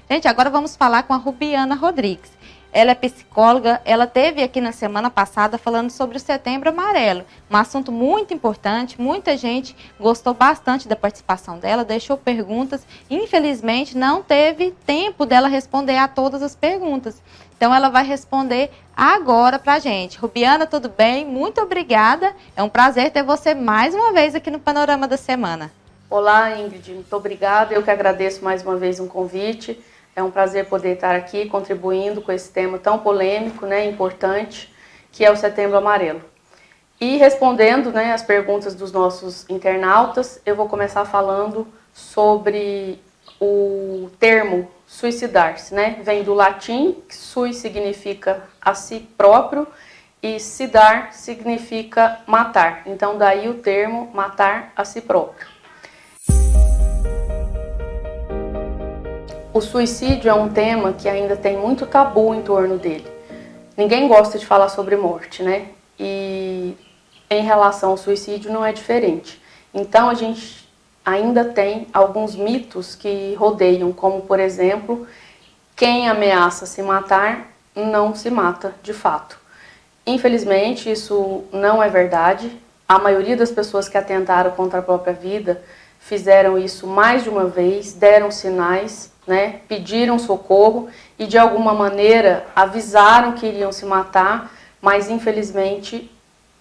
Gente, agora vamos falar com a Rubiana Rodrigues. Ela é psicóloga, ela esteve aqui na semana passada falando sobre o Setembro Amarelo, um assunto muito importante, muita gente gostou bastante da participação dela, deixou perguntas, infelizmente não teve tempo dela responder a todas as perguntas. Então ela vai responder agora pra gente. Rubiana, tudo bem? Muito obrigada, é um prazer ter você mais uma vez aqui no Panorama da Semana. Olá, Ingrid, muito obrigada, eu que agradeço mais uma vez o convite. É um prazer poder estar aqui contribuindo com esse tema tão polêmico, importante, que é o Setembro Amarelo. E respondendo as perguntas dos nossos internautas, eu vou começar falando sobre o termo suicidar-se. Vem do latim, sui significa a si próprio e sidar significa matar. Então, daí o termo matar a si próprio. O suicídio é um tema que ainda tem muito tabu em torno dele. Ninguém gosta de falar sobre morte, E em relação ao suicídio não é diferente. Então a gente ainda tem alguns mitos que rodeiam, como por exemplo, quem ameaça se matar não se mata de fato. Infelizmente isso não é verdade. A maioria das pessoas que atentaram contra a própria vida fizeram isso mais de uma vez, deram sinais, pediram socorro e de alguma maneira avisaram que iriam se matar, mas infelizmente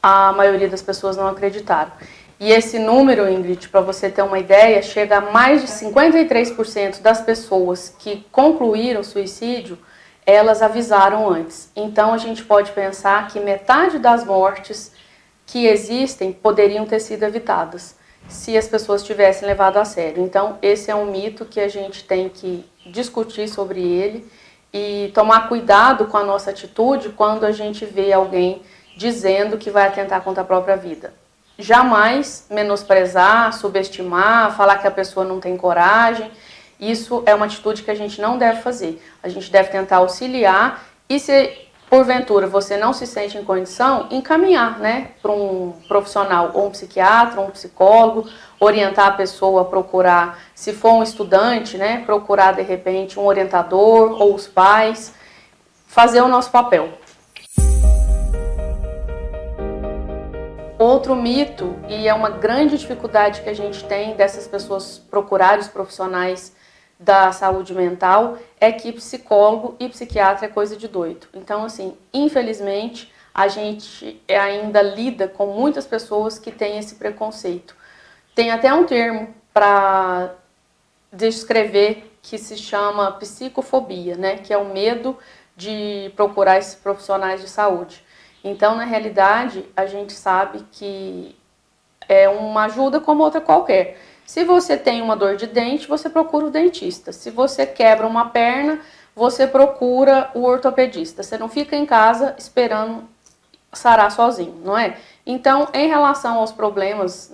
a maioria das pessoas não acreditaram. E esse número, Ingrid, para você ter uma ideia, chega a mais de 53% das pessoas que concluíram o suicídio, elas avisaram antes. Então a gente pode pensar que metade das mortes que existem poderiam ter sido evitadas se as pessoas tivessem levado a sério. Então, esse é um mito que a gente tem que discutir sobre ele e tomar cuidado com a nossa atitude quando a gente vê alguém dizendo que vai atentar contra a própria vida. Jamais menosprezar, subestimar, falar que a pessoa não tem coragem. Isso é uma atitude que a gente não deve fazer. A gente deve tentar auxiliar e se porventura você não se sente em condição, encaminhar para um profissional, ou um psiquiatra, ou um psicólogo, orientar a pessoa a procurar, se for um estudante, procurar de repente um orientador ou os pais, fazer o nosso papel. Outro mito, e é uma grande dificuldade que a gente tem dessas pessoas procurarem os profissionais da saúde mental, é que psicólogo e psiquiatra é coisa de doido. Então, assim, infelizmente, a gente ainda lida com muitas pessoas que têm esse preconceito. Tem até um termo para descrever que se chama psicofobia, que é o medo de procurar esses profissionais de saúde. Então, na realidade, a gente sabe que é uma ajuda como outra qualquer. Se você tem uma dor de dente, você procura o dentista. Se você quebra uma perna, você procura o ortopedista. Você não fica em casa esperando sarar sozinho, não é? Então, em relação aos problemas,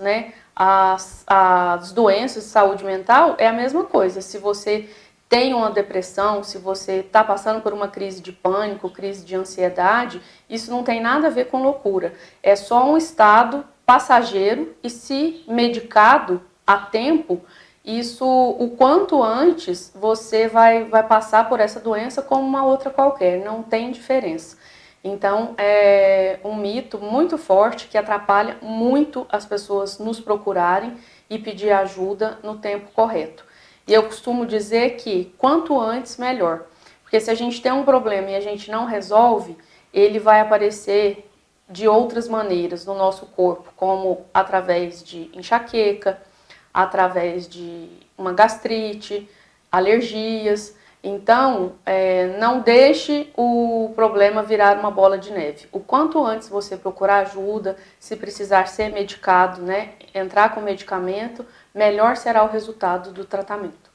as doenças de saúde mental, é a mesma coisa. Se você tem uma depressão, se você está passando por uma crise de pânico, crise de ansiedade, isso não tem nada a ver com loucura. É só um estado passageiro e, se medicado a tempo, isso, o quanto antes, você vai passar por essa doença como uma outra qualquer, não tem diferença. Então, é um mito muito forte que atrapalha muito as pessoas nos procurarem e pedir ajuda no tempo correto. E eu costumo dizer que quanto antes, melhor. Porque se a gente tem um problema e a gente não resolve, ele vai aparecer de outras maneiras no nosso corpo, como através de enxaqueca, através de uma gastrite, alergias. Então, não deixe o problema virar uma bola de neve. O quanto antes você procurar ajuda, se precisar ser medicado, entrar com medicamento, melhor será o resultado do tratamento.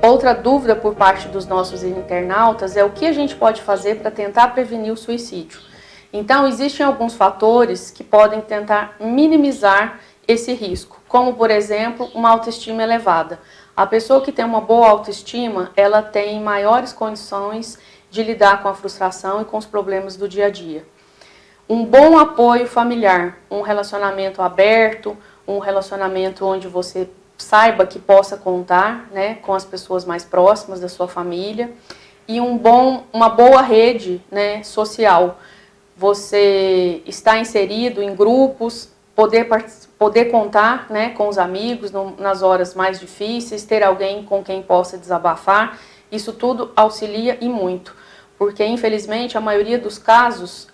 Outra dúvida por parte dos nossos internautas é o que a gente pode fazer para tentar prevenir o suicídio. Então, existem alguns fatores que podem tentar minimizar esse risco, como, por exemplo, uma autoestima elevada. A pessoa que tem uma boa autoestima, ela tem maiores condições de lidar com a frustração e com os problemas do dia a dia. Um bom apoio familiar, um relacionamento aberto, um relacionamento onde você saiba que possa contar, né, com as pessoas mais próximas da sua família e uma boa rede, né, social. Você está inserido em grupos, poder contar, né, com os amigos nas horas mais difíceis, ter alguém com quem possa desabafar, isso tudo auxilia e muito. Porque, infelizmente, a maioria dos casos,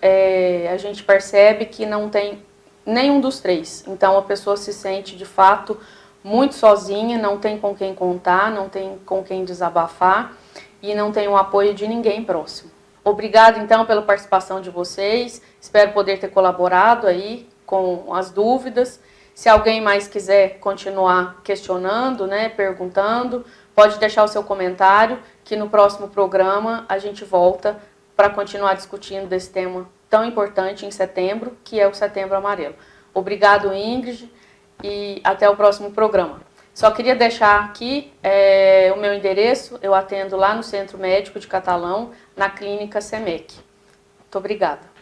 a gente percebe que não tem nenhum dos três. Então, a pessoa se sente, de fato, muito sozinha, não tem com quem contar, não tem com quem desabafar e não tem o apoio de ninguém próximo. Obrigada, então, pela participação de vocês. Espero poder ter colaborado aí com as dúvidas. Se alguém mais quiser continuar questionando, né, perguntando, pode deixar o seu comentário, que no próximo programa a gente volta para continuar discutindo desse tema tão importante em setembro, que é o Setembro Amarelo. Obrigado, Ingrid, e até o próximo programa. Só queria deixar aqui o meu endereço, eu atendo lá no Centro Médico de Catalão, na Clínica SEMEC. Muito obrigada.